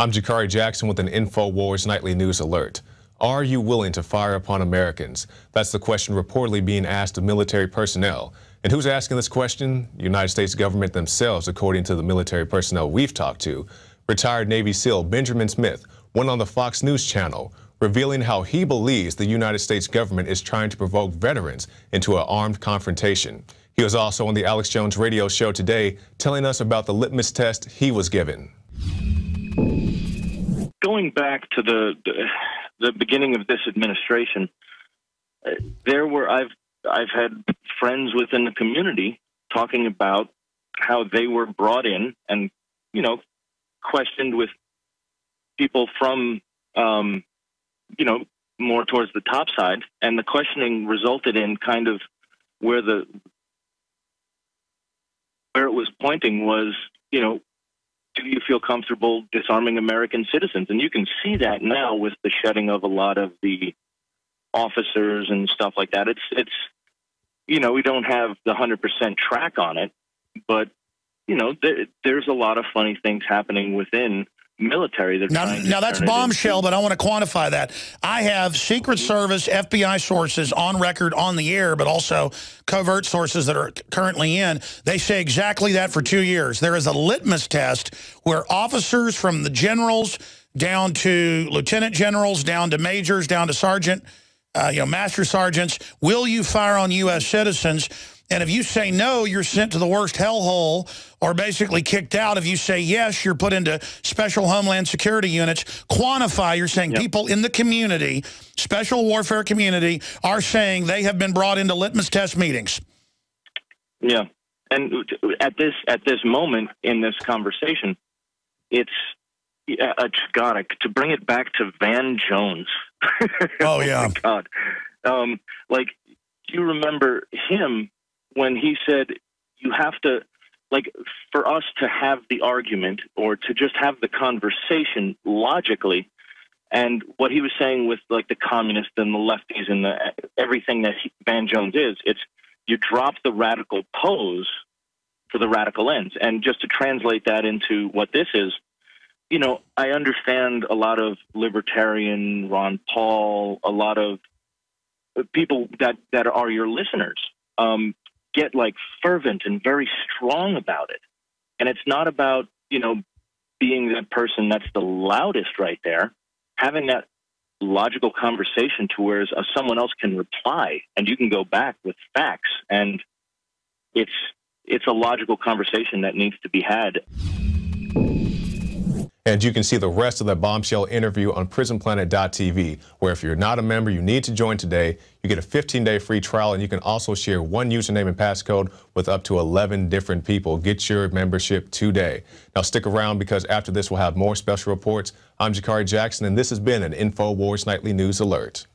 I'm Jakari Jackson with an InfoWars Nightly News Alert. Are you willing to fire upon Americans? That's the question reportedly being asked of military personnel. And who's asking this question? The United States government themselves, according to the military personnel we've talked to. Retired Navy SEAL Benjamin Smith went on the Fox News channel, revealing how he believes the United States government is trying to provoke veterans into an armed confrontation. He was also on the Alex Jones radio show today, telling us about the litmus test he was given. Going back to the beginning of this administration, I've had friends within the community talking about how they were brought in and, questioned with people from, more towards the top side. And the questioning resulted in kind of where it was pointing was, do you feel comfortable disarming American citizens? And you can see that now with the shedding of a lot of the officers and stuff like that. It's we don't have the 100% track on it, but there's a lot of funny things happening within military. Now that's bombshell, but I want to quantify that. I have Secret Service, FBI sources on record on the air, but also covert sources that are currently in. They say exactly that for 2 years. There is a litmus test where officers from the generals down to lieutenant generals, down to majors, down to sergeant, master sergeants, will you fire on U.S. citizens? And if you say no, you're sent to the worst hellhole or basically kicked out. If you say yes, you're put into special Homeland Security units. Quantify, you're saying people in the community, special warfare community, are saying they have been brought into litmus test meetings. Yeah. And at this moment in this conversation, it's, God, to bring it back to Van Jones. Oh, yeah. Oh, my God. You remember him when he said you have to, for us to have the argument or to just have the conversation logically, and what he was saying with the communists and the lefties and everything that Van Jones is, it's you drop the radical pose for the radical ends. And just to translate that into what this is, I understand a lot of libertarian, Ron Paul, a lot of people that are your listeners, get fervent and very strong about it. And it's not about, being that person that's the loudest right there, having that logical conversation to where someone else can reply and you can go back with facts. And it's a logical conversation that needs to be had. And you can see the rest of that bombshell interview on prisonplanet.tv, where if you're not a member, you need to join today. You get a 15-day free trial, and you can also share one username and passcode with up to 11 different people. Get your membership today. Now stick around, because after this we'll have more special reports. I'm Jakari Jackson, and this has been an InfoWars Nightly News Alert.